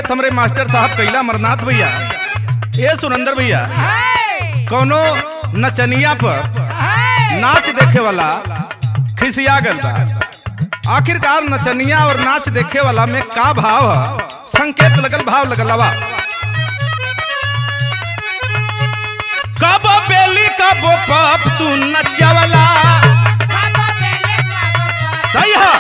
संकेत हमरे मास्टर साहब कैला अमरनाथ भैया, ये सुरेंद्र भैया, कोनो नचनिया पर नाच देखे वाला खिसिया गल बा। आखिरकार नचनिया और नाच देखे वाला में का भाव है, संकेत लगल, भाव लगल बा। कब बेली कब पप तू नचवला, सही है।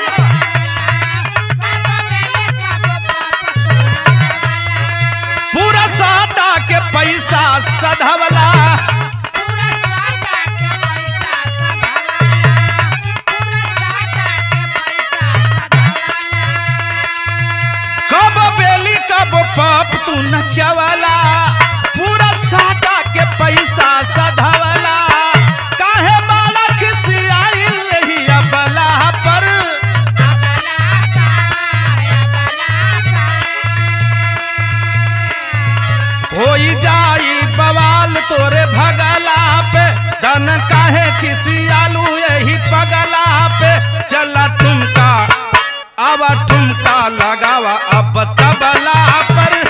पूरा साटा के पैसा सधवला, कब बेली कब पप तू नचवला, पूरा साटा के पैसा सधवला। काहे बाला खिसियाइल रहिया बला पर, होई जाई बवाल तोरे भगला पे, धन काहे खिसियालू यही पगला पे। चला ठुमका अब ठुमका लगावा अब तबला पर,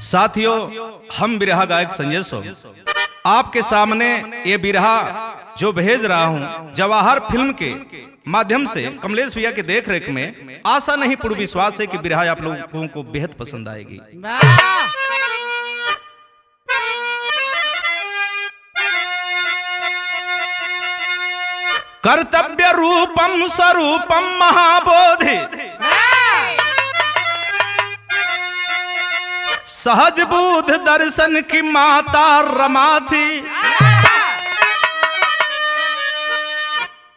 साथियों, हम बिरहा गायक संजय सो आपके सामने ये बिरहा जो भेज रहा हूं जवाहर फिल्म के माध्यम से कमलेश भैया के देख रेख में। आशा नहीं पूर्ण विश्वास है कि बिरहा आप लोगों को बेहद पसंद आएगी। कर्तव्य रूपम स्वरूपम महाबोधि, सहज बुध दर्शन की माता रमा थी।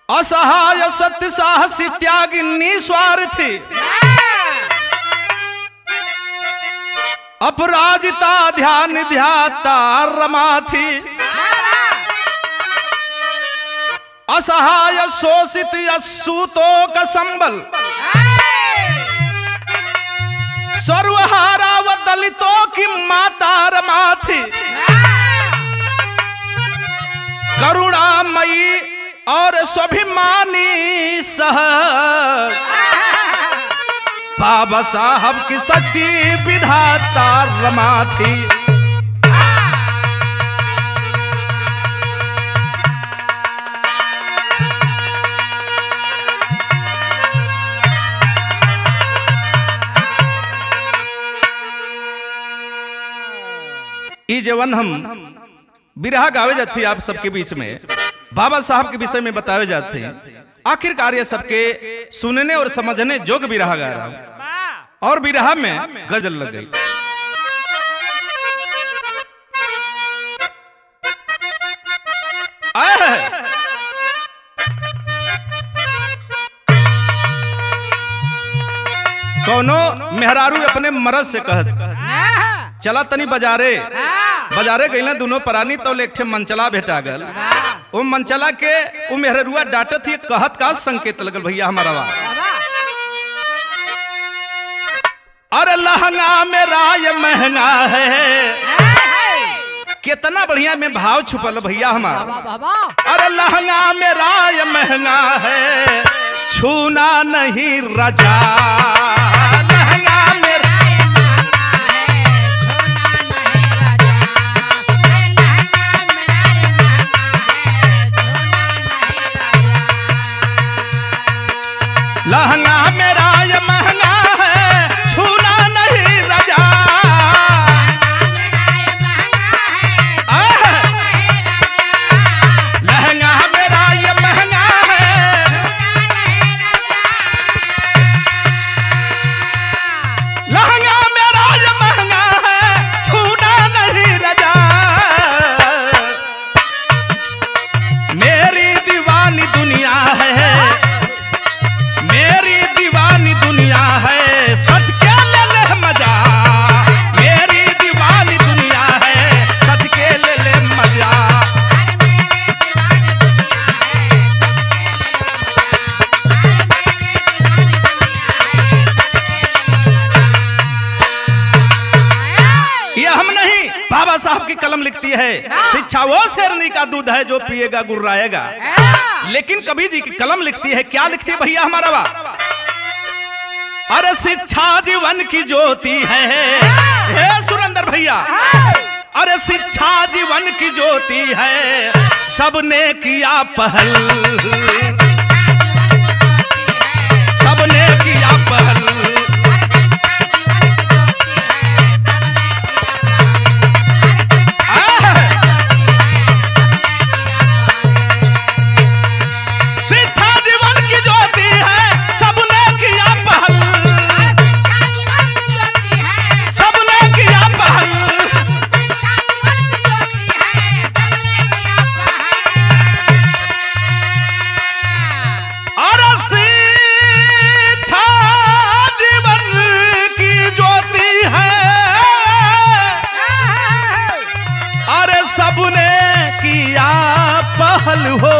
असहाय सत्य साहसी त्यागी निस्वार्थी, अपराजिता ध्यान ध्याता रमा थी। असहाय शोषित असूतों का संबल, सर्वहारा व दलितों की माता रमा थी। करुणामयी और स्वाभिमानी सह बाबा साहब की सच्ची विधाता रमा थी। जवन हम बिरहा गावे जाते आप सबके बीच में बाबा साहब के विषय में बतावे जाते हैं। आखिरकार ये सबके सुनने और समझने जोग बिरहा गा रहा हूं और बिरहा में गजल लग गई। कौनो मेहरारू अपने मरद से कहत, चला तनी बाजारे बाजारे गई दोनों प्राणी तो एक मंचला भेटा गल। वो मंचला के वो मेहरुआ डांटत ही कहत का संकेत लगल भैया हमारा बा। अरे लहंगा मेरा ये महंगा है, कितना बढ़िया में भाव छुपल भैया हमारा। अरे लहंगा मेरा ये महंगा है, छूना नहीं रजा। लहंगा मेरा ये महंगा है, छूना नहीं है, शिक्षा वो शेरनी का दूध है जो पिएगा गुर्राएगा। लेकिन कवि जी की कलम लिखती है, क्या लिखती है भैया हमारा बा? अरे शिक्षा जीवन की ज्योति है सुरेंद्र भैया, अरे शिक्षा जीवन की ज्योति है, सबने किया पहल, सबने किया पहल। हो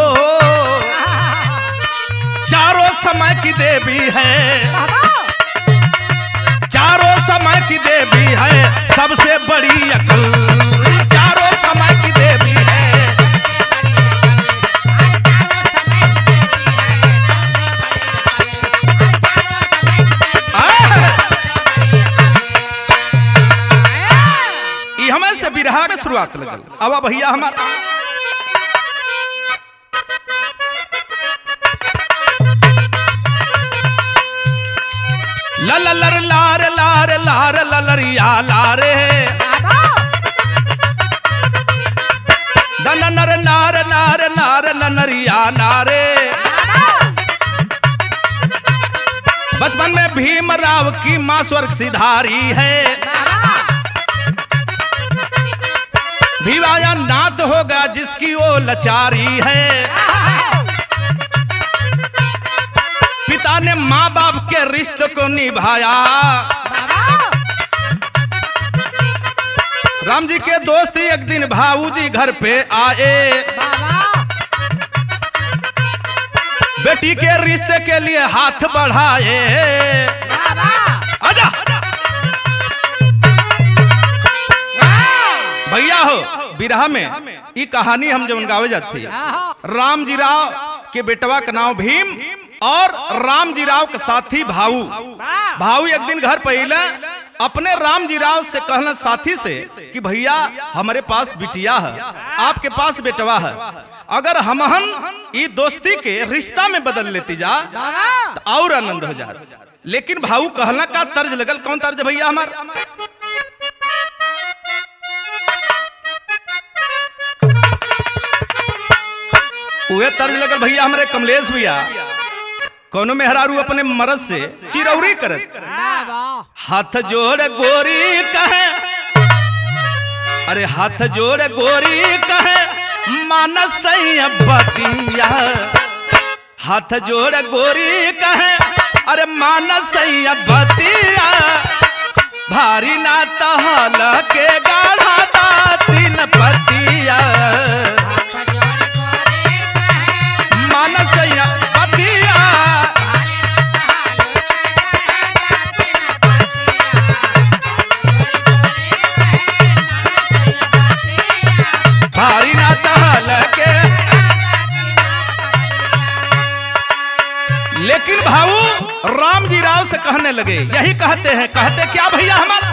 चारों समय की देवी है, चारों समय की देवी है, सबसे बड़ी अकल, चारों समय की देवी है। ये हमें से बिरहा के शुरुआत लगल। अब भैया हमारा ललर लार लार लार ललरिया लारे दन नर नार नार नार नरिया नारे। बचपन में भीमराव की मां स्वर्ग सिधारी है, भीवाया नाथ होगा जिसकी वो लाचारी है। पिता ने माँ बाप के रिश्ते को निभाया, राम जी के दोस्त एक दिन भाऊजी घर पे आए, बेटी के रिश्ते के लिए हाथ बढ़ाए। आजा भैया हो बिरहा में ये कहानी हम जब गावे जाती, राम जी राव के बेटवा का नाम भीम और राम जी राव का साथी भाऊ। भाऊ एक दिन घर पहले अपने राम जी राव से कहना साथी से कि भैया हमारे पास बिटिया है, आपके पास बेटवा है, अगर हमहन ये दोस्ती के रिश्ता में बदल लेती जा तो और आनंद हो जाए। लेकिन भाऊ कहना का तर्ज लगल, कौन तर्ज भैया हमारा? वह तर्ज लगल भैया हमारे कमलेश भैया, कोनो मेहरारू अपने मर्द से चिरौरी करत, हाथ जोड़ गोरी कहे, अरे हाथ जोड़ गोरी कहे मानस बतिया, हाथ जोड़ गोरी कहे अरे मानस बतिया, भारी ना तहल के गाढ़ा तीन पतिया, मानस बतिया, भारी ना तहल के। लेकिन भाऊ राम जी राव से कहने लगे, यही कहते हैं, कहते क्या भैया हमारा?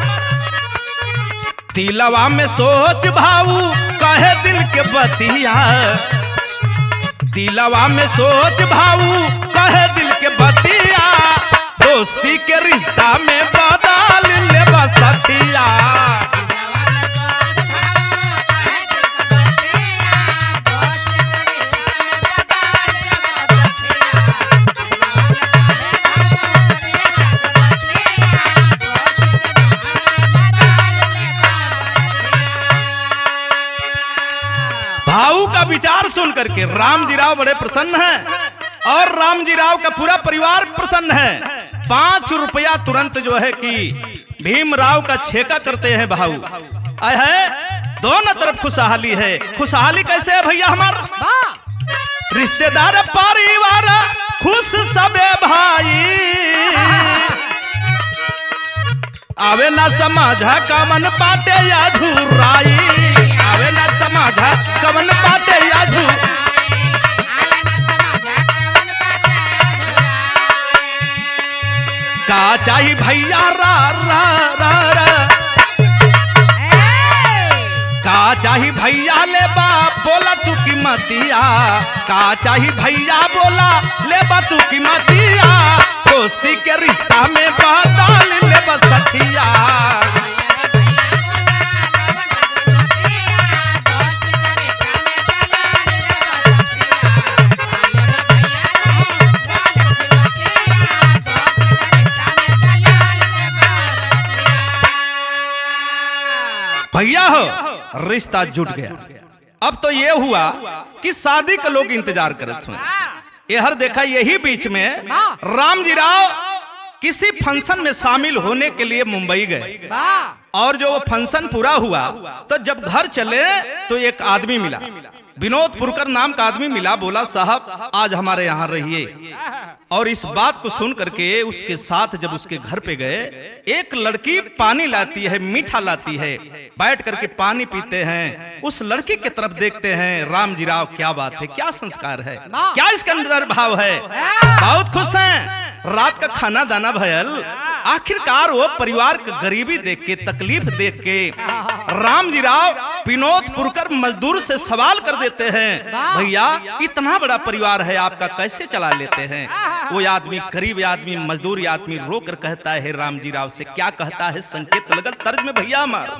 तिलवा में सोच भाऊ कहे दिल के बतिया, दिलवा में सोच भाऊ कहे दिल के बतिया, दोस्ती के रिश्ता में बदल ले बसतिया। भाऊ का विचार सुन करके राम जी राव बड़े प्रसन्न हैं और राम जी राव का पूरा परिवार प्रसन्न है। 5 रुपया तुरंत जो है कि भीमराव का छेका करते हैं भाऊ। है दोनों तरफ खुशहाली है। खुशहाली कैसे है भैया हमारा? रिश्तेदार परिवार खुश सबे भाई, आवे ना समझ का मन पाटे या धुराई, आवे ना चाही भैया रा रा रा रा का चाही भैया ले बा बोला तू कीमतिया का चाही भैया बोला ले बा तू कीमतिया दोस्ती के रिश्ता में बदल ले बा सखिया भैया हो रिश्ता जुट गया। अब तो ये हुआ कि शादी का लोग इंतजार करते हैं। यहर देखा यही बीच में रामजी राव किसी फंक्शन में शामिल होने के लिए मुंबई गए और जो वो फंक्शन पूरा हुआ तो जब घर चले तो एक आदमी मिला, विनोद पुरकर नाम का आदमी मिला। बोला साहब आज हमारे यहाँ रहिए। और इस बात को सुन करके उसके साथ जब उसके घर पे गए, एक लड़की पानी लाती है, मीठा लाती है, बैठ करके पानी पीते हैं। उस लड़की की तरफ देखते हैं। रामजी राव क्या बात है, क्या संस्कार है, क्या इसके अंदर भाव है। बहुत खुश हैं। रात का खाना दाना भयल, आखिरकार वो परिवार की गरीबी देख के, तकलीफ देख के रामजी राव विनोद पुरकर मजदूर से सवाल कर देते हैं, भैया इतना बड़ा परिवार है आपका, कैसे चला लेते हैं। वो आदमी, गरीब आदमी, मजदूर आदमी रो कर कहता है रामजी राव से, क्या कहता है, संकेत लगल तर्ज में भैया मार।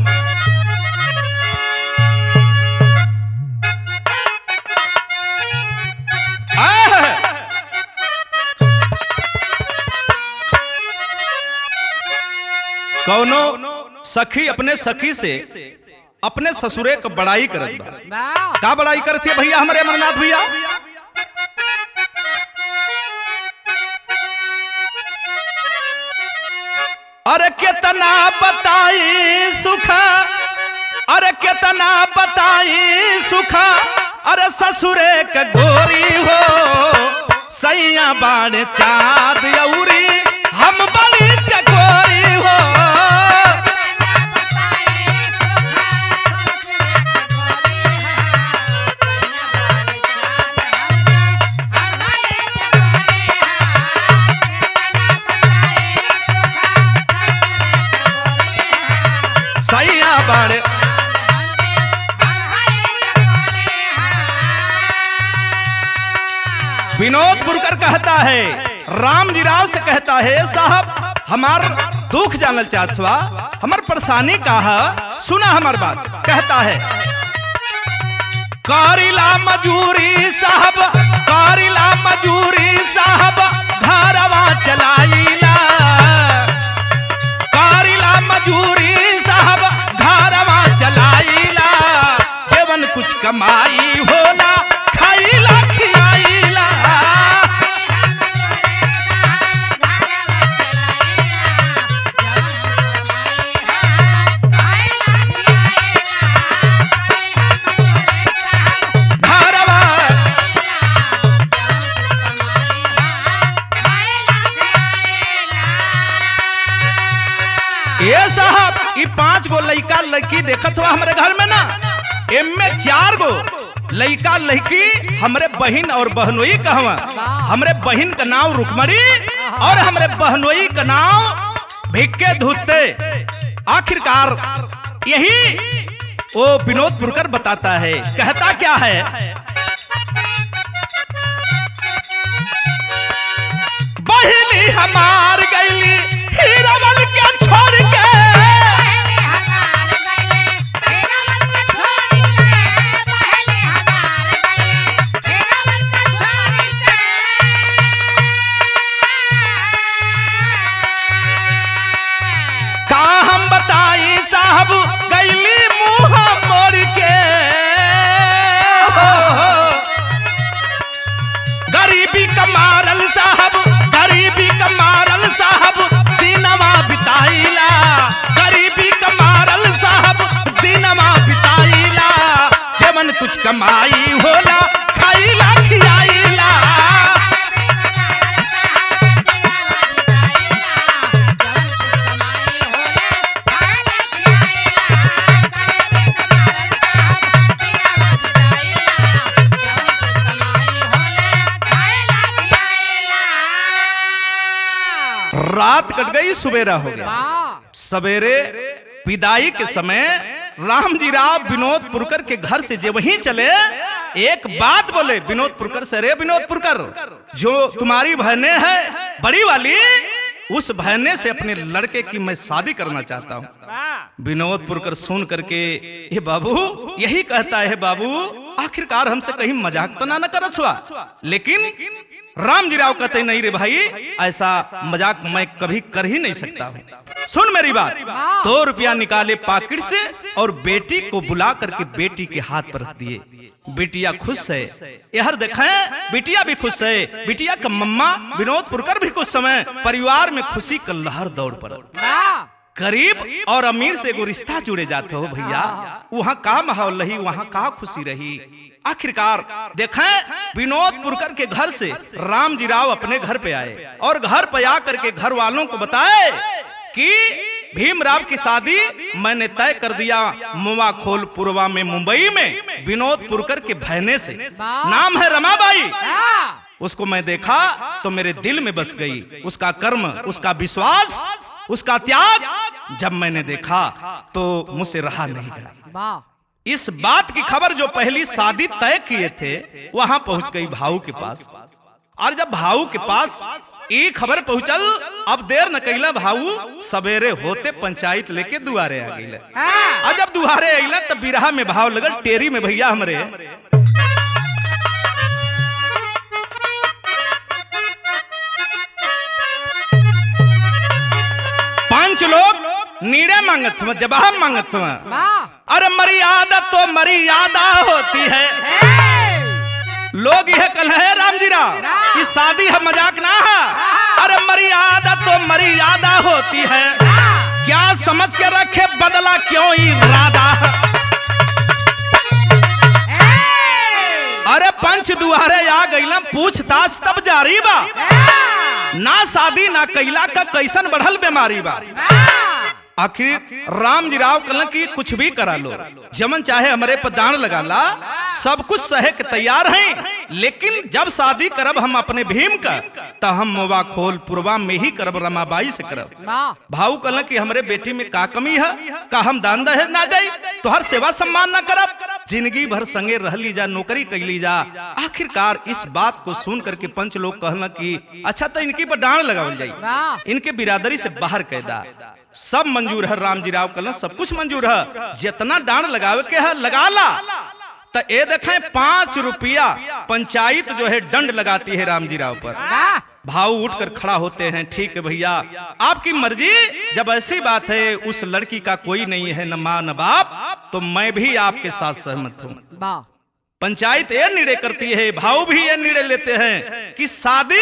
कौनो सखी अपने सखी से अपने ससुरे का बड़ाई करत बा। का बड़ाई करती है भैया हमारे अमरनाथ भैया? अरे कितना बताई सुखा, अरे कितना बताई सुखा, अरे ससुरे का गोरी हो, सैया बाण चाँद यौरी हम बड़ी चकोरी हो। सैया बाण विनोद पुरकर कहता है, रामजी राव से कहता है, साहब हमार दुख जानल चाहत हुआ, हमार परेशानी का है, सुना हमार बात। कहता है कारिला मजूरी साहब, कारिला मजूरी साहब घरवा चलाईला, कारिला मजूरी साहब घरवा चलाईला, जीवन कुछ कमाई होला खाईला खियाईला। ये साहब ये 5 गो लड़का लड़की देखत हुआ हमारे घर में ना, इनमें 4 गो लड़का लड़की हमरे बहन और बहनोई कहवा। हमरे बहन का नाम रुकमणी और हमरे बहनोई का नाम भिक्के धुत्ते। आखिरकार यही वो विनोद पुरकर बताता है। कहता क्या है, बहनी हमार गईली हीरावल के छोड़ के, का हम बताई साहब गईली मुंह मोड़ के, गरीबी का मारल साहब, गरीबी का मारल साहब दिनवा बिताईला, गरीबी का मारल साहब दिनवा बिताईला, जवन कुछ कमाई होला खाईला खियाईला। रात रात कट गई, सवेरा हो गया। सवेरे विदाई के समय रामजी राव विनोदपुरकर के घर से जब वहीं चले, एक बात बोले विनोदपुरकर से, रे विनोदपुरकर, जो तुम्हारी बहनें है बड़ी वाली, उस बहने से अपने लड़के की मैं शादी करना चाहता हूँ। विनोदपुरकर सुन करके, ये बाबू यही कहता है, बाबू आखिरकार हमसे कहीं मजाक तो ना करत हुआ। लेकिन रामजी राव कहते नहीं रे भाई, ऐसा मजाक मैं कभी कर ही नहीं सकता हूँ। सुन मेरी बात। 2 रुपया निकाले पॉकेट से और बेटी को बुला करके बेटी के हाथ पर रख दिए। बेटिया खुश है, यार देखें बेटिया भी खुश है, बेटिया का मम्मा विनोदपुरकर भी कुछ समय परिवार में खुशी का लहर दौड़ पड़ा। गरीब और अमीर से एगो रिश्ता जुड़े जाते हो भैया, वहाँ का माहौल रही, वहाँ का खुशी रही। आखिरकार देखें विनोदपुरकर के घर से रामजी राव अपने घर पे आए और घर पे आकर के घर वालों को बताए कि भीमराव की शादी मैंने तय कर दिया मुवाखोल पूर्वा में, मुंबई में विनोदपुरकर के बहने से, नाम है रमाबाई। उसको मैं देखा तो मेरे दिल में बस गई, उसका कर्म, उसका विश्वास, उसका त्याग जब मैंने देखा तो मुझसे रहा नहीं गया। इस बात की खबर जो पहली शादी तय किए थे वहां पहुंच गई भाऊ के पास। और जब भाऊ के पास एक खबर पहुंचल, अब देर न कैला, भाऊ सवेरे होते पंचायत लेके दुआरे आ गई। और जब दुआरे अइला तब बिरहा में भाव लगल, टेरी में भैया हमरे 5 लोग नीड़े मांगत हुआ, जवाब मांगत हुआ। अरे मर्यादा तो मर्यादा होती है, लोग यह कल है रामजी राव कि शादी है मजाक ना है। अरे मर्यादा तो मर्यादा होती है, क्या समझ के रखे बदला क्यों इरादा। अरे पंच दुआरे आ गईला, पूछताछ तब जारी बा, ना शादी ना कैला का कैसन बढ़ल बीमारी बा। आखिर रामजी राव कहला कि कुछ भी करा लो, जमन चाहे हमारे पर दान लगा ला, सब कुछ सहे के तैयार हैं, लेकिन जब शादी करब हम अपने भीम का तो हम मुवाखोल पूर्वा में ही करब, रमाबाई से करब। भाऊ कहला कि हमारे बेटी में का कमी है, का हम दान दहेज ना दे, तोहर सेवा सम्मान ना करब, जिंदगी भर संगे रह ली जा, नौकरी कर ली जा। आखिरकार इस बात को सुन करके पंच लोग कहला कि अच्छा तो इनकी पर दान लगावल जाए, इनके बिरादरी से बाहर कैदा। सब मंजूर है, रामजी राव कहला सब कुछ मंजूर है, जितना दान लगावे के है लगा ला। तो ये देखें 5 रुपया पंचायत जो है दंड लगाती है रामजी राव पर। भाऊ उठकर खड़ा होते हैं, ठीक है भैया आपकी मर्जी, जब ऐसी बात है उस लड़की का कोई नहीं है न माँ न बाप, तो मैं भी आपके साथ सहमत हूँ। पंचायत ये निर्णय करती है, भाऊ भी ये निर्णय लेते हैं कि शादी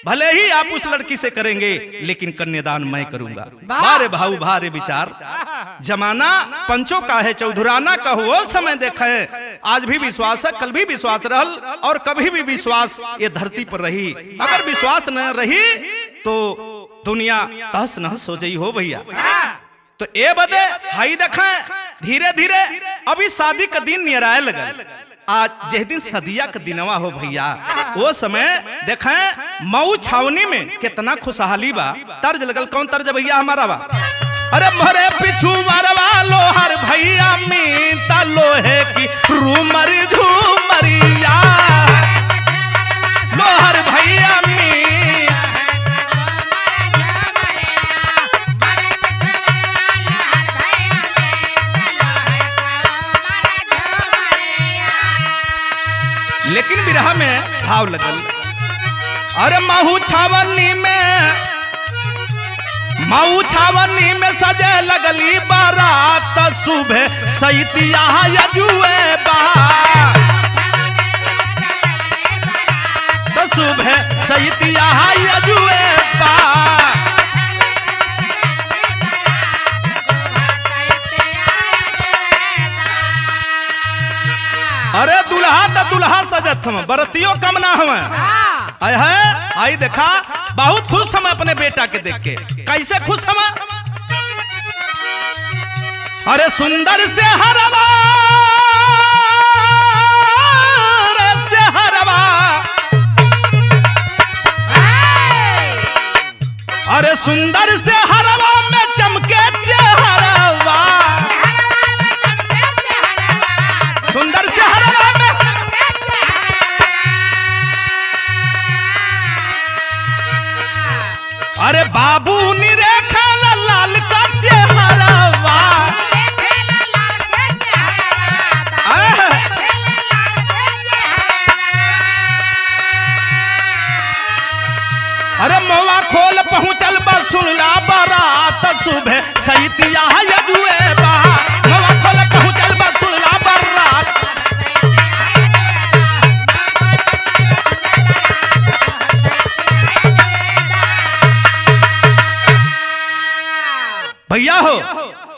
भले ही आप उस लड़की से करेंगे लेकिन कन्यादान मैं करूंगा। बारे भाऊ भारे विचार, जमाना पंचों का है, चौधुराना का हो समय देखा है, आज भी विश्वास है, कल भी विश्वास रहल और कभी भी विश्वास ये धरती पर रही। अगर विश्वास न रही तो दुनिया तहस नहस हो जाई हो भैया। तो ए बदे हाई देखा धीरे धीरे अभी शादी का दिन नियराए लगा। आज जिस दिन सदिया का दिनवा हो भैया, वो समय देखें मऊ छावनी में कितना खुशहाली बा। तर्ज लगल, कौन तर्ज भैया हमारा बा? अरे मरे पिछू मरवा लोहर भैया मीता लोहे की रूमर झूमरिया, लोहर भैया लेकिन विरह में भाव लगल। अरे महू छावनी में सजे लगली बारात, सुबह सैतिया यजुए बा, तो सुबह सैतिया यजुए बा। अरे दुल्हा तो दुल्हा सजत हम, बरतियों कम ना हम आय है। आई देखा बहुत खुश हम अपने बेटा के देख के, कैसे खुश हम। अरे सुंदर से हरवा, से हरवा, अरे सुंदर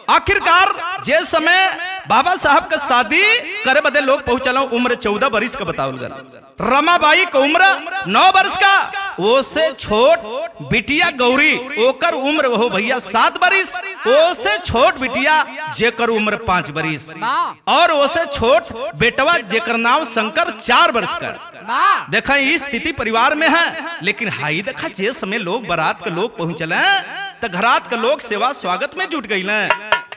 आखिरकार जे समय बाबा साहब का शादी करे बदे लोग पहुंचल उम्र 14 वर्ष का बतावल गल। रमाबाई का उम्र 9 वर्ष का, वो से छोट बिटिया गौरी ओकर उम्र हो भैया 7 वर्ष, वो से छोट बिटिया जेकर उम्र 5 वर्ष, और वो से छोट बेटवा जेकर नाम शंकर 4 वर्ष का। देखा ये स्थिति परिवार में है, लेकिन हाई देखा जे समय लोग बारात के लोग पहुंचल तो घरात के लोग सेवा स्वागत में जुट गई।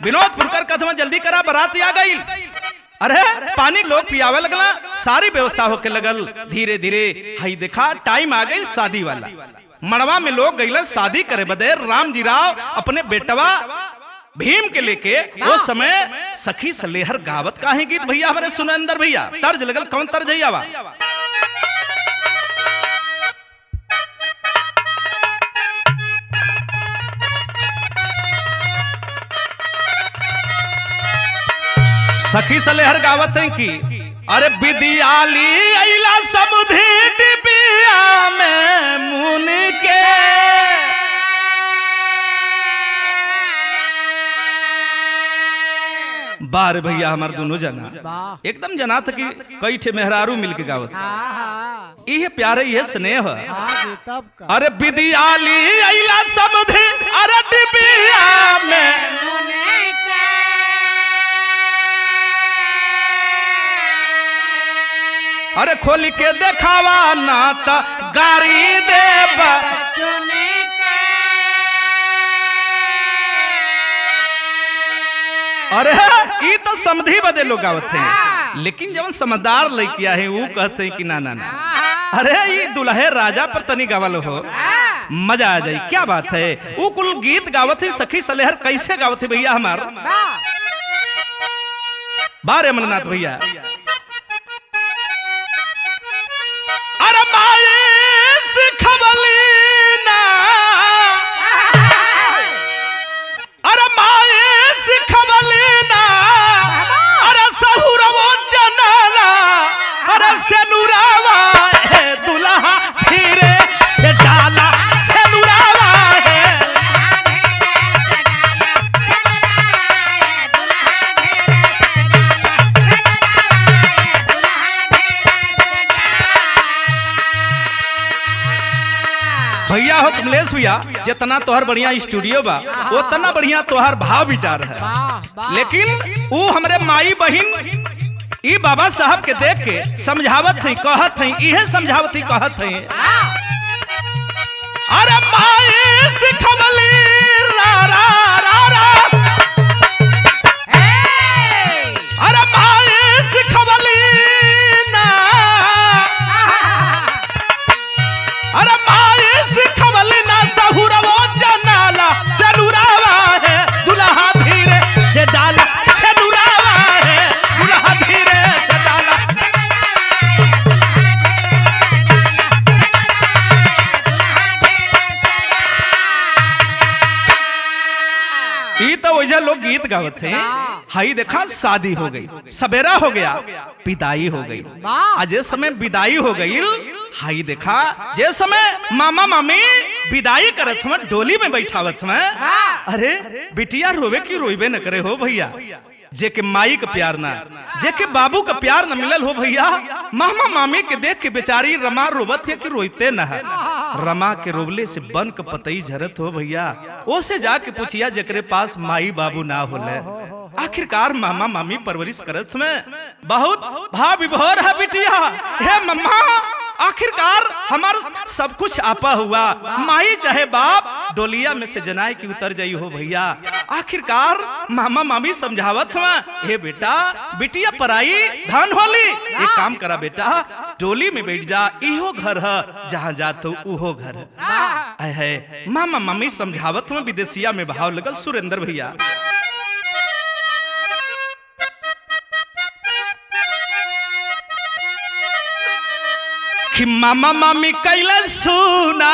विनोद पुरकर कथमा जल्दी करा बारात आ गई। अरे पानी लोग पियावे लगला, सारी व्यवस्था होके लगल। धीरे धीरे हाई देखा टाइम आ गई शादी वाला। मड़वा में लोग गई शादी करे बदे। राम जी राव अपने बेटवा भीम के लेके वो समय सखी सलेहर गावत काहे गीत भैया हमारे सुरेंद्र भैया। तर्ज लगल कौन तर्ज आवा? सखी सलेहर गावत है कि अरे विदियाली अइला समुधी डिबिया में मुन के, बार भैया हमार दोनों जना एकदम जना था कि कई ठे मेहरारू मिलके गावत। ये प्यारे ये स्नेह। अरे विदियाली अइला समुधी अरे डिबिया में, अरे खोल के देखावा ना ता गारी देव, अरे ये तो समझी बदे लोग आवत हैं, लेकिन जब समझदार लड़किया है वो कहते हैं कि ना ना ना, अरे ये दुल्हे राजा पर तनी गावल हो मजा आ जाए। क्या बात है? वो कुल गीत गावत है सखी सलेहर कैसे गावत है भैया हमार बारे अमरनाथ भैया। अरे माए सिखवली ना, अरे माए सिखवली ना, अरे सहुरवो जनाला, अरे सेनुरावा है दुल्हा धीरे से डाला, सेनुरावा है। भैया हो कमलेश भैया, जितना तोहर बढ़िया स्टूडियो बा उतना बढ़िया तोहर भाव विचार है, लेकिन वो हमरे माई बहिन ई बाबा साहब के देख के समझावत है कहत है, इहे समझावत है कहत है। अरे माई सिखवली रा रा रा रा, अरे माई सिखवली ना, अरे माई सिखवली ना, सहुरवो जनाला सेनुरावा है दुल्हा धीरे से डाला, सेनुरावा है दुल्हा धीरे से डाला। ये तो वजह लोग गीत गावत हैं। हाई देखा शादी हो गई, सवेरा हो गया, विदाई हो गई। आज ये समय विदाई हो गई, हाई देखा जे समय मामा मामी विदाई करत हुआ डोली में बैठावत हुआ। अरे बिटिया रोवे की रोइबे न करे हो भैया, जे के माई का प्यार ना, जे के बाबू का प्यार न मिलल हो भैया। मामा मामी के देख के बेचारी रमा रोवत है कि रोइते न है। रमा के रोबले से बन के पतई झरत हो भैया। ओसे जाके पूछिया जकरे पास माई बाबू ना होले, आखिरकार मामा मामी परवरिश करत में बहुत भाव विभोर है बिटिया। हे मम्मा आखिरकार हमारा सब कुछ आपा हुआ, माई चाहे बाप डोलिया में से जनाए की उतर जाई हो भैया। आखिरकार मामा मामी समझावत हुआ, हे बेटा बिटिया पराई धन होली, एक काम करा बेटा डोली में बैठ जा, इहो घर है जहाँ जात हो उहो घर है। मामा मामी समझावत हुआ, विदेशिया में भाव लगल सुरेंद्र भैया। कि मामा मामी कैला सुना,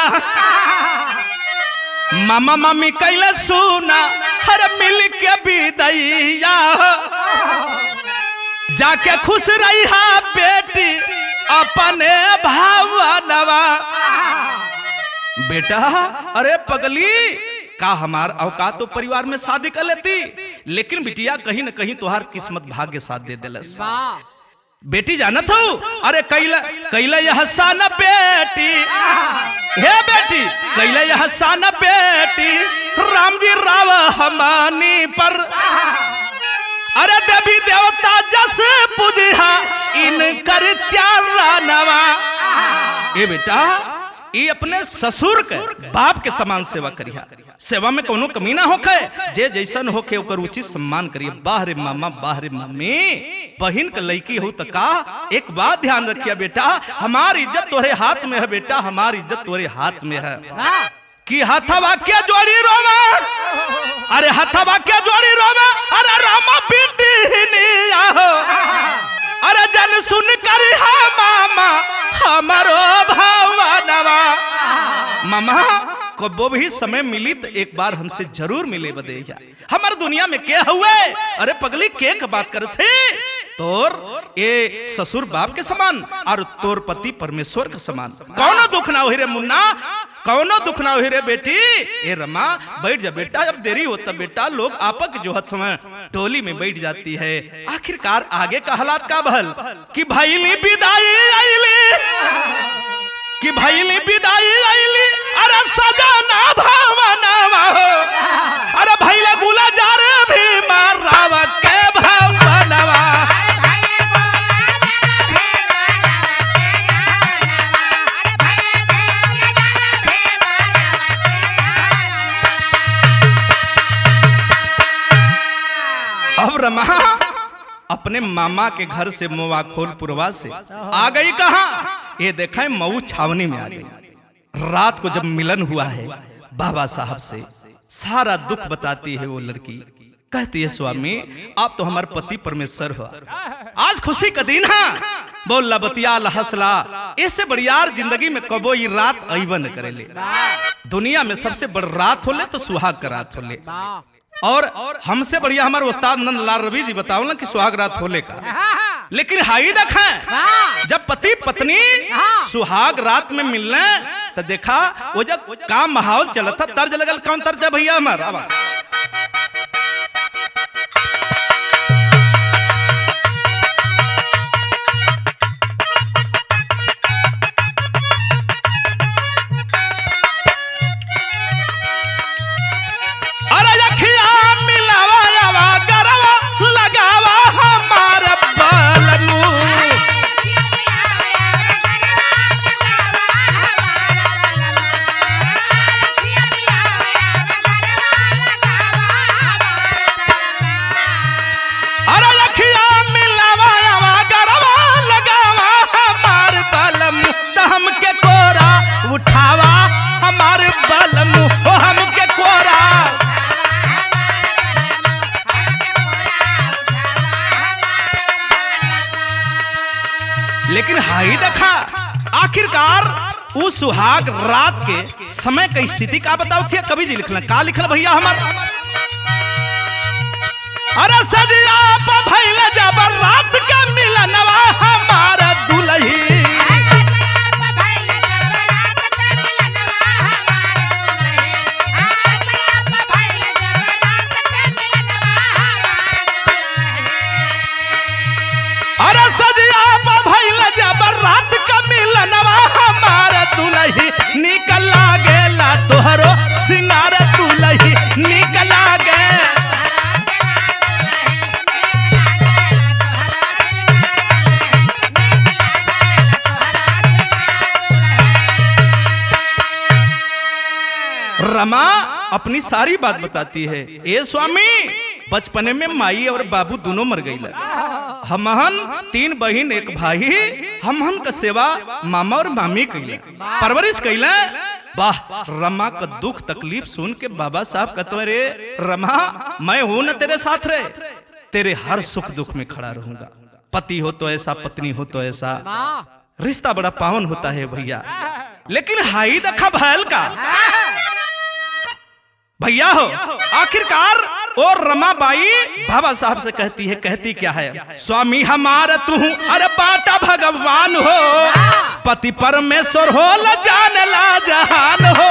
मामा मामी कैला सुना, हर मिल के विदैया, जाके खुश रही है बेटी अपने भावनवा। बेटा अरे पगली का हमार औकात तो परिवार में शादी कर लेती, लेकिन बिटिया कहीं न कहीं तुहार किस्मत भाग्य साथ दे दिलस। बेटी जानत हो, अरे कैला यह हसान बेटी, हे बेटी कैला यह हसान बेटी, राम जी राव हमानी पर, अरे देवी देवता जस पूजिहा इनकर चारणवा। ए बेटा ये अपने ससुर के बाप के समान सेवा करिया, सेवा में कोनो कमी ना होखे, जे जैसन होखे ओकर उचित सम्मान करिए। बाहरे मामा बाहरे मम्मी, बहन के लड़की हो तो का एक बात ध्यान रखिया बेटा, हमारी इज्जत तोरे हाथ में है बेटा, हमारी इज्जत तोरे हाथ में है कि हथवा के जोड़ी रोवा, अरे हथवा के जोड़ी रोवा, अरे रामा बेटी आहो, अरे जन सुन कर मामा हमारो भावनवा। मामा कबो भी समय मिली तो एक बार हमसे जरूर मिले बदे जा, हमारे दुनिया में के हुए, अरे पगली के बात करते, तोर ये ससुर बाप के समान और तोर पति परमेश्वर के समान, कौनो दुख ना हो रे मुन्ना, कौनो दुख ना हो रे बेटी। ए रमा बैठ जा बेटा, अब देरी होता बेटा, लोग आपक जो हथ में टोली में बैठ जाती है। आखिरकार आगे का हालात का बहल कि भाईली विदाई आईली, कि भाईली विदाई आईली, अरे सजाना भावनावा हो, अरे भाईला गुला जा रे भी मारावा के भावनावा। अब रमा अपने मामा के घर से मोवाखोलपुरवा से आ गई कहाँ, ये देखा मऊ छावनी में आ गई। रात को जब मिलन हुआ है बाबा साहब से, सारा दुख बताती है वो लड़की, कहती है स्वामी आप तो हमारे पति परमेश्वर हो, आज खुशी का दिन है, बोल बतिया हंसला, इससे बढ़िया जिंदगी में कबो ये रात अइबन करेले। दुनिया में सबसे बड़ रात होले तो सुहाग का रात होले, और हमसे बढ़िया हमारे उस्ताद नंदलाल रवि जी बताओ ना कि सुहाग रात होले का। लेकिन हाई देखा जब पति पत्नी सुहाग रात में मिलने तो देखा वो जब का माहौल चला था, तर्ज लगल कौन तर्ज भैया हमारा, लेकिन हाई देखा आखिरकार उस सुहाग रात के समय का स्थिति का बताओ थी कवि जी लिखना का लिखल भैया हमारा, अरे सजिया भइल जब रात का मिलनवा हमारा दुल्ही, अरे सजिया भइल जब रात का मिलनवा हमारा दुल्ही, निकल गेला तोहरो सिंगार दुल्ही, निकल गे रमा अपनी सारी बात बताती है। ए स्वामी बचपने में माई और बाबू दोनों मर गई, हमहन 3 बहन 1 भाई, हमहन का सेवा मामा और मामी कैले, परवरिश कैले। वाह रमा का दुख तकलीफ सुन के बाबा साहब कहते रे रमा मैं हूं ना तेरे साथ रे, तेरे हर सुख दुख में खड़ा रहूंगा, पति हो तो ऐसा पत्नी हो तो ऐसा, रिश्ता बड़ा पावन होता है भैया। लेकिन हाई देखा भैल का भैया हो, आखिरकार और रमाबाई बाबा साहब से कहती है, कहती क्या है, स्वामी हमारा तू अरे बाटा भगवान हो, पति परमेश्वर हो ल जान ला जहान हो,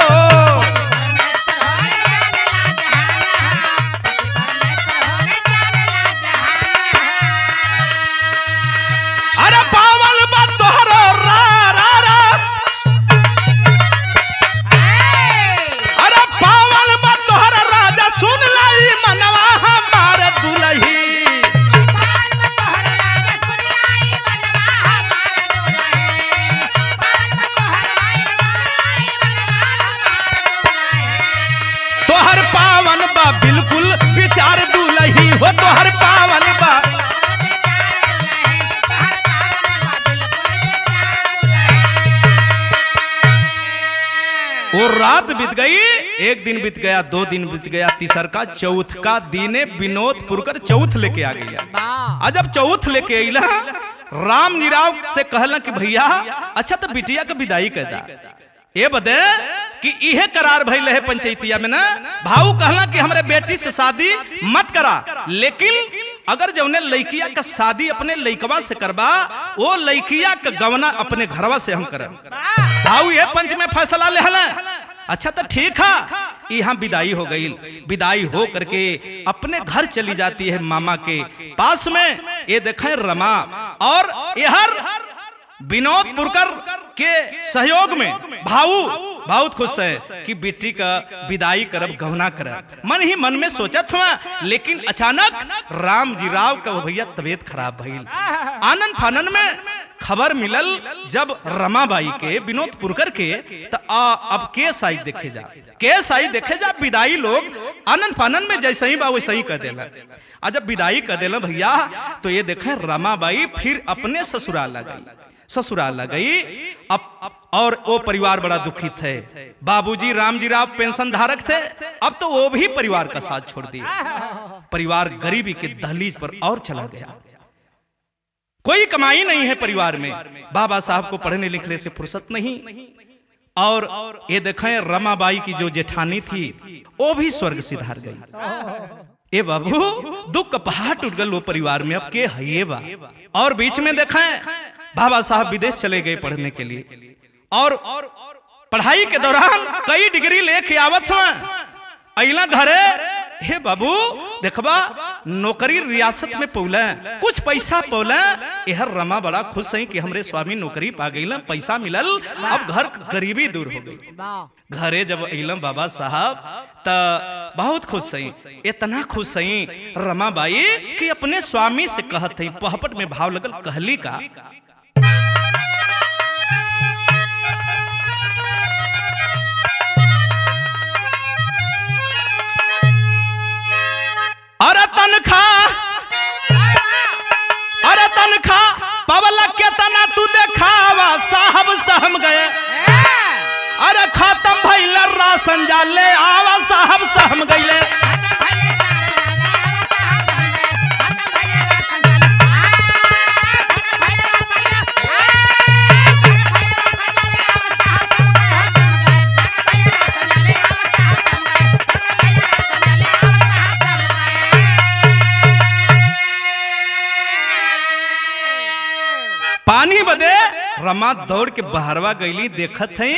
हो तो हर पावन बा। वो रात बीत गई, एक दिन बीत गया, 2 दिन बीत गया, तीसर का चौथ का दिने विनोद पुरकर चौथ लेके आ गया। जब चौथ लेके अला राम जी राव से कहला कि भैया अच्छा तो बिटिया का विदाई कर दा। ये बदे कि इहे करार भइल है पंचायतिया में ना, भाऊ कहला कि हमारे बेटी से शादी मत करा, लेकिन अगर जौने लड़किया का शादी अपने लड़कवा से करबा, वो लड़किया का गवना अपने घरवा से हम करब। भाऊ ये पंच में फैसला ले हला। अच्छा तो ठीक है। यहाँ विदाई हो गई, विदाई हो करके अपने घर चली जाती है मामा के पास में। ये देखें रमा और यहर विनोद पुरकर के सहयोग में भाऊ बहुत खुश है कि बेटी का विदाई करब, गहना करब। मन ही मन में सोचत हुआ, लेकिन अचानक राम जी राव का भैया तबीयत खराब भइल। आनंद फानन में खबर मिलल जब रमाबाई के विनोद पुरकर के, तो अब केस आई देखे जा, केस आई देखे जा। विदाई लोग आनंद फानन में जैसे ही बा वैसे ही कह देला। जब विदाई कह देला भैया, तो ये देखे रमाबाई फिर अपने ससुराल लग गई। अब और वो परिवार बड़ा दुखित है। बाबूजी राम जी राव पेंशन धारक थे, अब तो वो भी परिवार का साथ छोड़ दिया। परिवार गरीबी के दहलीज पर और चला गया। कोई कमाई नहीं है परिवार में। बाबा साहब को पढ़ने लिखने से फुर्सत नहीं। और ये देखें रमाबाई की जो जेठानी थी वो भी स्वर्ग सिधार गई। ए बाबू दुख का पहाड़ टूट गल वो परिवार में। अब के है बा। और बीच में देखें बाबा साहब विदेश चले गए पढ़ने के लिए, और पढ़ाई के दौरान कई डिग्री लेके आवत अला घरे। हे बाबू देखबा नौकरी रियासत में पौले, कुछ पैसा पौले। यह रमा बड़ा खुश है कि हमरे स्वामी नौकरी पा गई, पैसा मिलल, अब घर गरीबी दूर हो गई। घरे जब अइलम बाबा साहब त बहुत खुश है, इतना खुश है रमाबाई कि अपने स्वामी से कहत है। पहपट में भाव लगल, कहली का अरे तनखा पवला के तना तू देखावा, साहब सहम गए। अरे खत्म भइल राशन जाले आवा, साहब सहम गइले। पानी बदे रमा दौड़ के बहरवा गईली, देखत है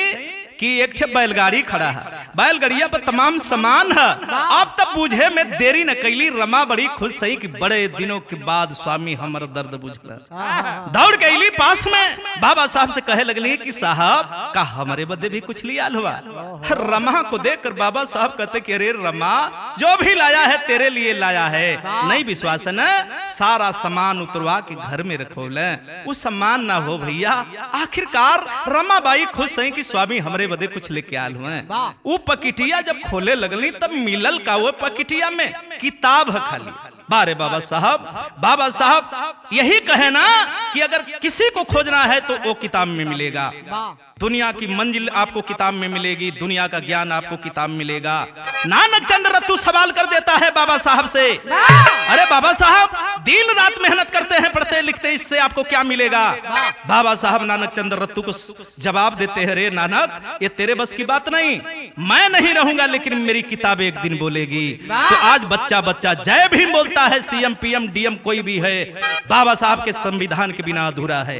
कि एक ठे बैलगाड़ी खड़ा है, बैलगाड़िया पर तमाम सामान है। अब तब बुझे में देरी न कैली। रमा बड़ी खुश है कि बड़े दिनों के बाद स्वामी हमर दर्द बुझल। दौड़ के अली पास में बाबा साहब से कहे लगली कि साहब का हमारे बदे भी कुछ लिया हुआ। रमा को देखकर बाबा साहब कहते कि अरे रमा जो भी लाया है तेरे लिए लाया है। नहीं विश्वास है न, सारा सामान उतरवा के घर में रखो ले, वो सम्मान ना हो भैया। आखिरकार रमाबाई खुश है कि स्वामी हमरे बदे कुछ लेके आल हुए। वो पकिटिया जब खोले लगली तब मिलल का वो पकिटिया में किताब है खाली। बारे बाबा साहब यही कहे ना कि अगर किसी को खोजना है तो वो किताब में मिलेगा। दुनिया की मंजिल आपको किताब में मिलेगी, दुनिया का ज्ञान आपको किताब में मिलेगा। नानक चंद्र रत्तू सवाल कर देता है बाबा साहब से, अरे बाबा साहब दिन रात मेहनत करते हैं, पढ़ते लिखते, इससे आपको क्या मिलेगा? बाबा साहब नानक चंद्र रत्तू को जवाब देते हैं, रे नानक ये तेरे बस की बात नहीं, मैं नहीं रहूंगा लेकिन मेरी किताब एक दिन बोलेगी। तो आज बच्चा बच्चा जय भीम बोलता है, सीएम पीएम डीएम कोई भी है, बाबा साहब के संविधान के बिना अधूरा है।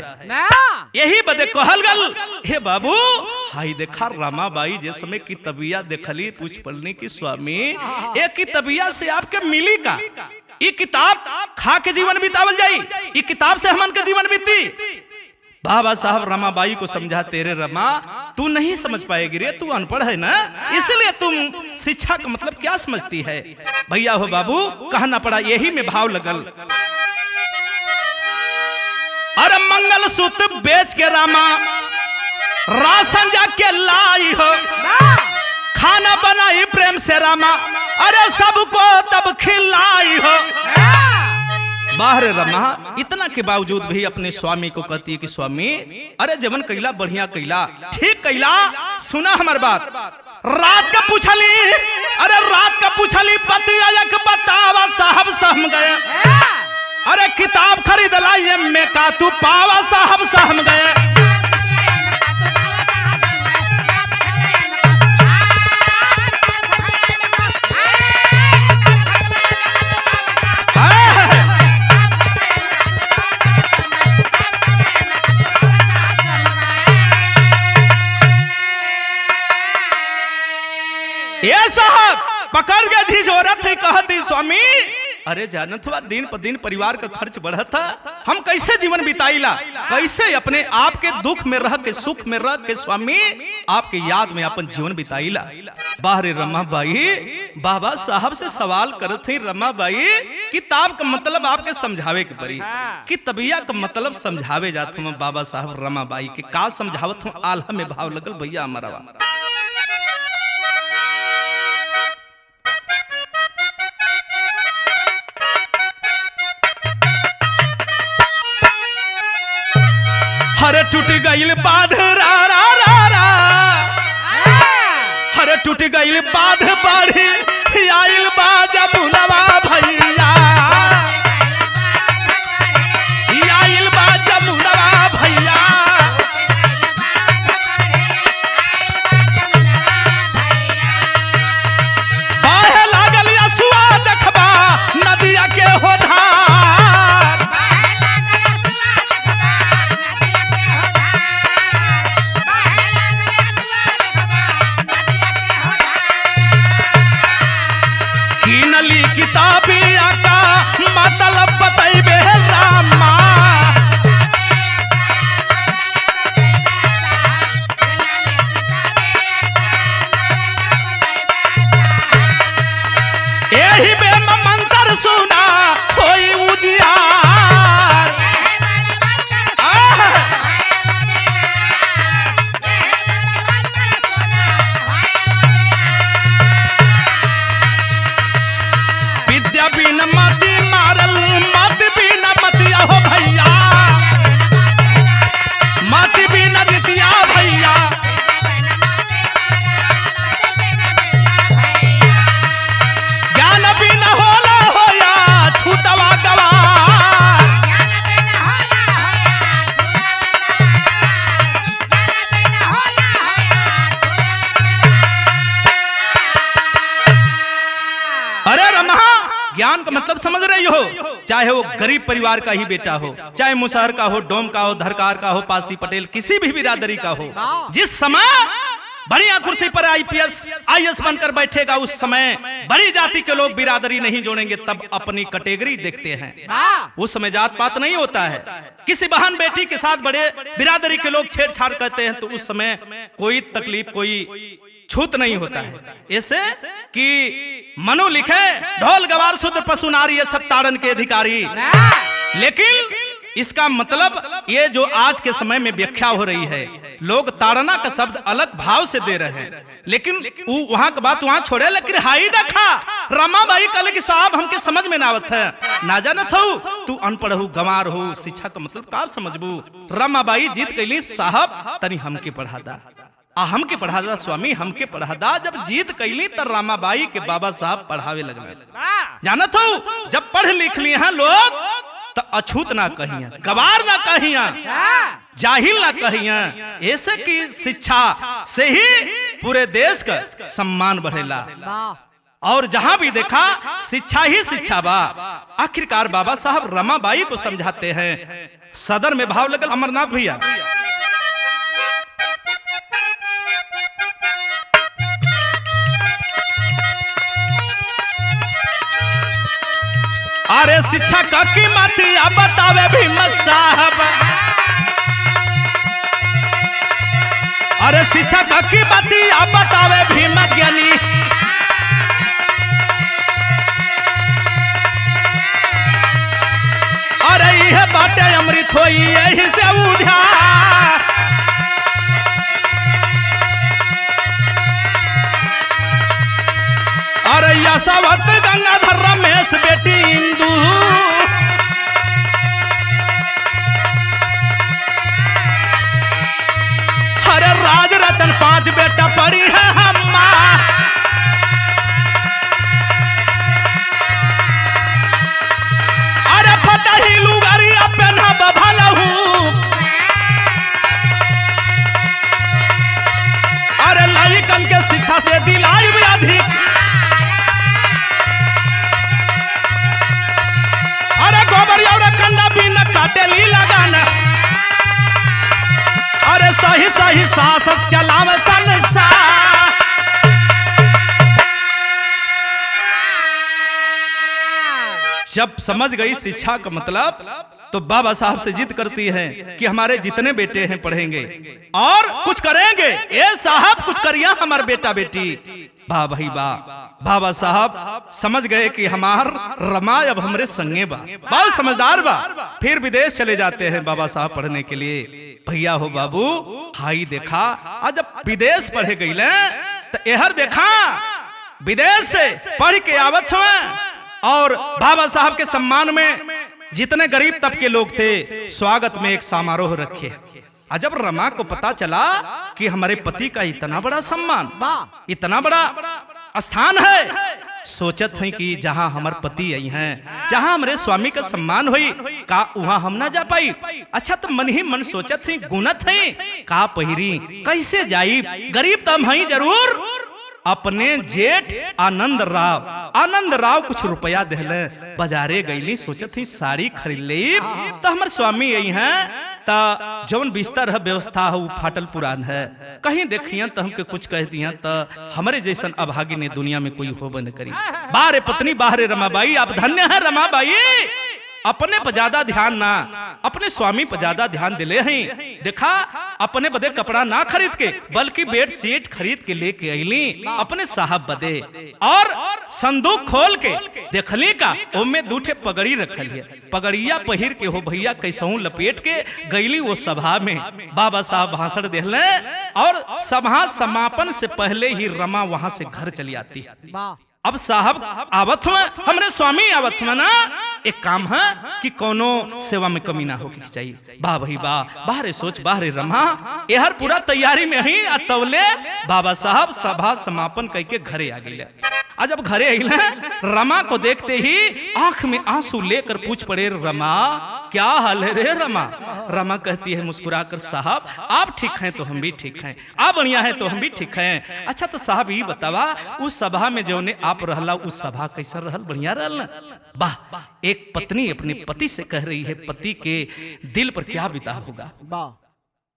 यही बदे कहलगल हे बाबू हाई देखा रामाबाई जे समय की तबिया देखली पूछ पड़ने की स्वामी एक की तबिया से आपके मिली का ये किताब खा के जीवन बितावल जाई, ये किताब से हमन के जीवन बीती। बाबा साहब रमाबाई को समझा, तेरे रमा तू नहीं समझ पाएगी रे, तू अनपढ़ है ना, इसलिए तुम शिक्षा का मतलब क्या समझती है। भैया हो बाबू कहना पड़ा, यही में भाव लगल। अरे मंगल सूत्र बेच के रामा राशन जाके लाई हो, खाना बनाई प्रेम से रामा, अरे सबको तब खिलाई हो। बाहर रमा इतना के बावजूद भी अपने स्वामी को कहती है कि स्वामी अरे जवन कैला बढ़िया कैला, ठीक कैला, सुना हमार बात। रात का पूछली, अरे रात का पूछली पति आयक बतावा साहब सहम गए, अरे किताब खरीद लाई में का तू पावा साहब सहम गए। ये साहब पकड़ के थी जोरत थी कहती स्वामी अरे जानत हुआ दिन पर दिन परिवार का खर्च बढ़त था, हम कैसे जीवन बिताईला, कैसे अपने आप के दुख में रह के सुख में रह के स्वामी आपके याद में अपन जीवन बिताईला। बाहरे रमाबाई बाबा साहब से सवाल करत थी, रमाबाई किताब का मतलब आपके समझावे के पड़ी, कि तबिया का मतलब समझावे जात हूँ बाबा साहब रमाबाई के का समझावत हूँ। आल्हा में भाव लगल भैया हमारा। हरे टूट गईल बाध रा रा रा रा, हरे टूट गईल बाध बाढ़ी आइल बाजा बुनवा भैया, आइल बाजा बुनवा भैया। बाहे लागल यसुआ देखबा नदिया के हो धार, किताबिया का मतलब बतैबे रामा, यही बे मंत्र सुना कोई उजियार। विद्या बिन मति मारल मत बिन मतिया हो भैया, मति बिन रितिया भैया। ज्ञान बिन होला होया छूतवा गवार, अरे रमा ज्ञान का मतलब समझ रही हो, चाहे वो गरीब परिवार का ही बेटा हो, चाहे मुसहर का हो, डोम का हो, धरकार का हो, पासी पटेल किसी भी बिरादरी का हो, जिस समय बढ़िया कुर्सी पर आईपीएस आईएएस बनकर बैठेगा उस समय बड़ी जाति के लोग बिरादरी नहीं जोड़ेंगे, तब अपनी कैटेगरी देखते हैं। उस समय जात पात नहीं होता है। किसी बहन बेटी के साथ बड़े बिरादरी के लोग छेड़छाड़ करते हैं तो उस समय कोई तकलीफ कोई छूत नहीं होता है। ऐसे कि मनु लिखे ढोल गवार शुद्ध पशु नारी ये सब ताड़न के अधिकारी, लेकिन इसका मतलब ये जो आज के समय में व्याख्या हो रही है, लोग ताड़ना का शब्द अलग भाव से दे रहे हैं, लेकिन वहां का बात वहां छोड़े। लेकिन हाई देखा रमाबाई कल की साहब हमके समझ में ना आवत है, ना जानत हो तू अनपढ़ हो गंवार हो, शिक्षा का मतलब का समझबू। रमाबाई जीत कैली साहब तनी हमके पढ़ा दा, हमके पढ़ा दा स्वामी, हमके पढ़ा दा। जब जीत कैली तो रामाबाई के बाबा साहब पढ़ावे लगले। जानत हो जब पढ़ लिख लिए हैं लोग तो अछूत ना कहिया, गवार ना कहिया, जाहिल ना कहिया। ऐसे की शिक्षा से ही पूरे देश का सम्मान बढ़ेला, और जहां भी देखा शिक्षा ही शिक्षा बा। आखिरकार बाबा साहब रमाबाई को समझाते हैं। सदर में भाव लगल अमरनाथ भैया। अरे शिक्षा का कीमत अब बतावे भीम साहब, अरे शिक्षा का कीमत अब बतावे भीम ज्ञानी। अरे यह बाटे अमृत होई यही से उधार। आज बेटा पड़ी है हम्मा, अरे फटा ही लुगारिया पहना बभालहू, अरे लाइकन के शिक्षा से दिलाई भी अधिक, अरे गोबर और कंडा भी न काटेली लगाना, अरे सही सही शासक चलावे संसार। जब समझ गई शिक्षा का मतलब तो बाबा साहब से जिद करती है कि हमारे जितने बेटे हैं पढ़ेंगे और कुछ करेंगे, ये साहब कुछ करिए हमारे बेटा बेटी। वाह भाई वाह, बाबा साहब समझ गए कि हमार रमा अब हमरे संगे बा, बहुत समझदार बा। फिर विदेश चले जाते हैं बाबा साहब पढ़ने के लिए। भैया हो बाबू, हाई देखा आज जब विदेश पढ़े गई तो एहर देखा विदेश से पढ़ के आवत और बाबा साहब के सम्मान में जितने गरीब तबके के लोग थे स्वागत में एक समारोह रखे। जब रमा को पता चला कि हमारे पति का इतना बड़ा सम्मान, इतना बड़ा स्थान है, सोचत है कि जहां हमारे पति आई हैं, जहां हमारे स्वामी का सम्मान हुई का वहां हम ना जा पाई। अच्छा तो मन ही मन सोचत है, गुनत है का पहिरी कैसे जाई, गरीब तो हम ही जरूर। अपने जेठ आनंद राव कुछ रुपया देले, बाजारे गईली, सोचत ही साड़ी खरीद ले तो हमारे स्वामी यही हैं ता जवन बिस्तर है व्यवस्था है वो फाटल पुरान है, कहीं देखिए तो हमके कुछ कह दिया तो हमारे जैसन अभागी ने दुनिया में कोई हो न करी। बारे पत्नी बाहरे रमाबाई, आप धन्य है रमाबाई, अपने पर ज्यादा ध्यान ना, अपने स्वामी पर ज्यादा ध्यान दिले हैं। देखा अपने बदे कपड़ा ना खरीद के बल्कि बेड शीट खरीद के लेके अली अपने साहब बदे, और संदूक खोल के देखली का ओमे दूठे पगड़ी रखल है, पगड़िया पहिर के हो भैया कैसहू लपेट के गईली वो सभा में। बाबा साहब भाषण देले और सभा समापन से पहले ही रमा वहां से घर चली आती। अब साहब आवत हुआ, हमरे स्वामी आवत हुआ ना, एक काम है कि कोनो सेवा में कमी ना होगी चाहिए। वाह भाई वाह, बाहरे सोच बाहरे रमा, यहर पूरा तैयारी में ही अतवले बाबा साहब सभा समापन करके घरे आ गए। आज जब घरे आइले रमा को देखते ही आंख में आंसू लेकर पूछ पड़े, रमा क्या हाल है रे रमा? रमा कहती है मुस्कुराकर, साहब आप ठीक हैं तो हम भी ठीक हैं, आप बढ़िया हैं तो हम भी ठीक हैं। अच्छा तो साहब ये बतावा उस सभा में जो ने आप रहला उस सभा कैसा रहल, बढ़िया रहल ना? वाह, एक पत्नी अपने पति से कह रही है पति के दिल पर क्या बीता होगा,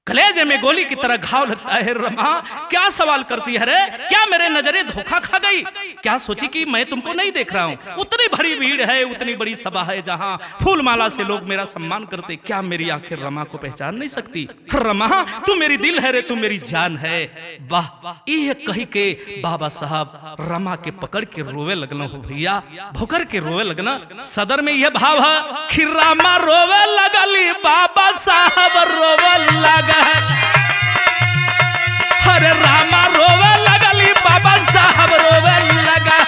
कलेजे में गोली की तरह घाव लगता है। रमा क्या सवाल करती है रे, क्या मेरे नजरें धोखा खा गई, क्या सोची कि मैं तुमको नहीं देख रहा हूँ? उतनी बड़ी भीड़ है, उतनी बड़ी सभा है जहाँ फूल माला से लोग मेरा सम्मान करते, क्या मेरी आंखें रमा को पहचान नहीं सकती? रमा तू मेरी दिल है रे, तू मेरी जान है। वाह, ये कही के बाबा साहब रमा के पकड़ के रोवे लगना हो भैया, भोकर के रोवे लगना। सदर में यह भाव है कि रमा रोवे लगली, बाबा साहब रोवे लगा, अरे रामा रोवे लगली, बाबा साहब रोवे लगा,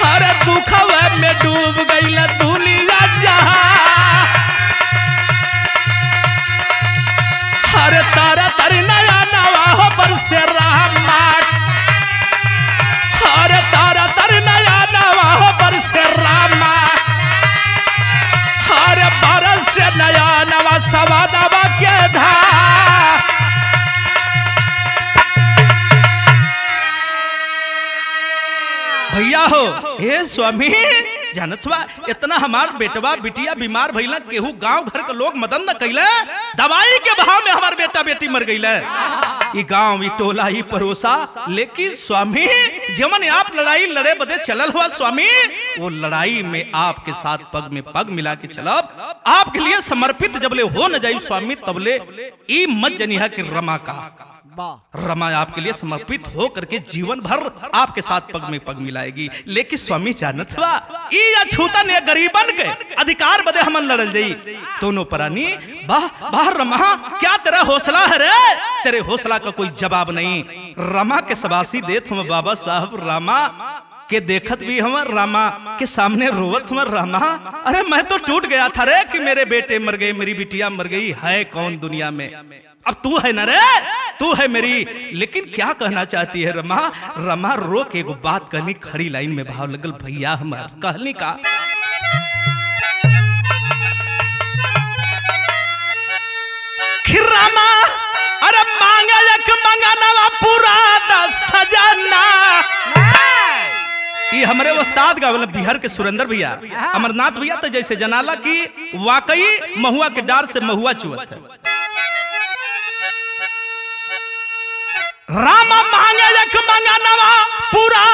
अरे दुखवा में डूब गई दुनिया जहां, अरे तारा तारी नया नवा पर से रामा, अरे तारा तारी नया नवा पर से रामा, अरे बरस से नया नवा सवा दवा के धा। भैया हो हे स्वामी, जानत हुआ इतना हमार बेटवा बिटिया बीमार भइला, केहू गांव घर के लोग मदद न कैले, दवाई के भाव में हमार बेटा बेटी मर गईले। ई गांव ई टोला ई परोसा, लेकिन स्वामी जमन आप लड़ाई लड़े बदे चलल हुआ स्वामी, वो लड़ाई में आपके साथ पग में पग मिला के चलब, आपके लिए समर्पित जबले हो न जाई स्वामी तबले ई मत जनिहा कि रमा का रमा आपके लिए समर्पित हो करके जीवन भर आपके साथ पग में पग मिलाएगी। लेकिन स्वामी जानत हुआ ई अछूता ने गरीबन के अधिकार बदे हमन लड़ल जाई दोनों प्राणी। वाह वाह रमा, क्या तेरा हौसला है रे, तेरे हौसला का कोई जवाब नहीं। रमा के सबासी देत हम बाबा साहब रमा के देखत भी हम रामा के सामने रोवत हम रामा, अरे मैं तो टूट गया था रे कि मेरे बेटे मर गए, मेरी बिटिया मर गई, है कौन दुनिया में, अब तू है न रे, तू है मेरी। लेकिन क्या कहना चाहती है रमा? रमा रो के एगो बात कहनी, खड़ी लाइन में भाव लगल भैया हमार कहनी का रमा अरे मांगा एक मंगाना पूरा सजना। ये हमारे उस्ताद का मतलब बिहार के सुरेंद्र भैया अमरनाथ भैया तो जैसे जनाला की वाकई महुआ के डार से महुआ चुअत है। रामा मांगे एक मंगाना पूरा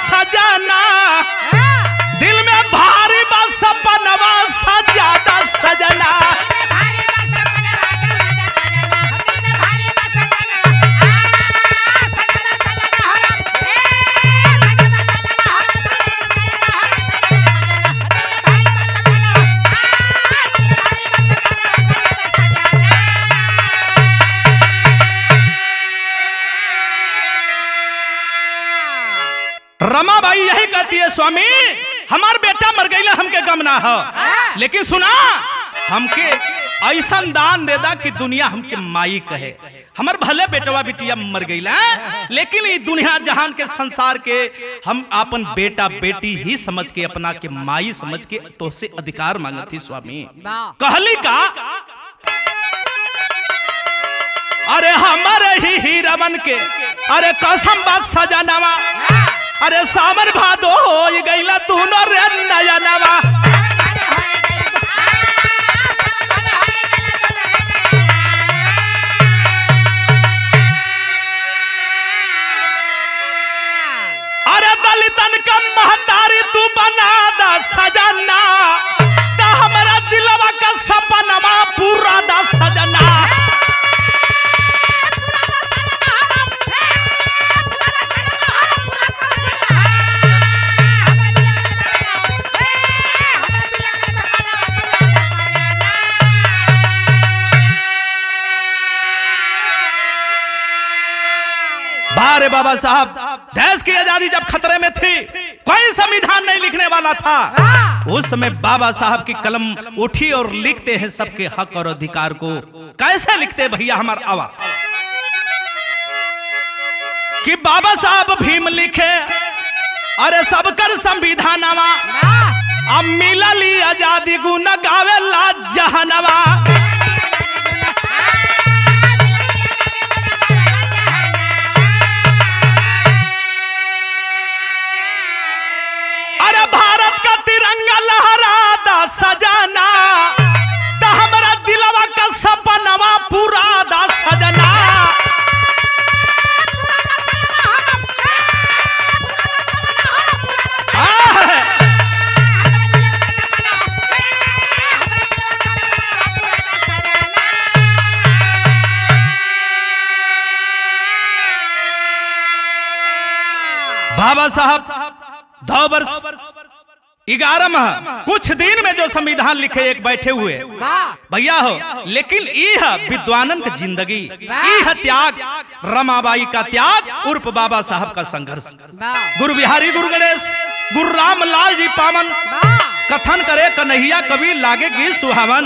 सजना, दिल में भारी बा सपनवा सजादा सजना। रमा भाई यही कहती है स्वामी हमार बेटा मर गई हमके गम ना हो, लेकिन सुना हमके ऐसा दान दे दा कि दुनिया हमके माई कहे। हमार भले बेटवा बिटिया मर गई लेकिन ये दुनिया जहान के संसार के हम अपन बेटा बेटी ही समझ के अपना के माई समझ के तो से अधिकार मांगती स्वामी। कहली का अरे हमारे ही हीरावन के अरे कसम बात सजनवा, अरे सामर भादो हो गईला तू नो रे नयनवा। अरे दलितन का महतारी तू बना दा सजना, ता हमारा दिलवा का सपनवा पूरा दा सजना। बारे बाबा साहब देश की आजादी जब खतरे में थी, कोई संविधान नहीं लिखने वाला था, उस समय बाबा साहब की कलम उठी और लिखते हैं सबके हक और अधिकार को। कैसे लिखते भैया हमार आवा कि बाबा साहब भीम लिखे अरे सबकर संविधानवा, अब मिलली आजादी गुण गावे ला जहनवा। अरे भारत का तिरंगा लहरादा सजना, तो हमारा दिलवा का सपनवा पूरा दा सजना। बाबा साहब 2 वर्ष 11 माह कुछ दिन में जो संविधान लिखे एक बैठे हुए भैया हो, लेकिन यह विद्वानन की जिंदगी, यह त्याग रमाबाई का त्याग उर्फ बाबा साहब का संघर्ष। गुरु बिहारी गुरु गणेश गुरु रामलाल जी पावन कथन करे कन्हैया कवि लागेगी सुहावन।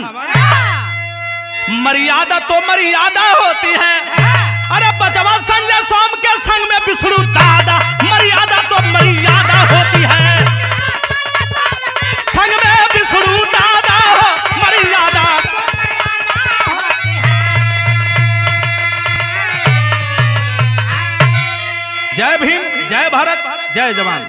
मर्यादा तो मर्यादा होती है, अरे बचवा संजय सोम के संग में विष्णु दादा। मर्यादा तो मर्यादा होती है, संग में विष्णु दादा हो मर्यादा। जय भीम, जय भारत, जय जवान।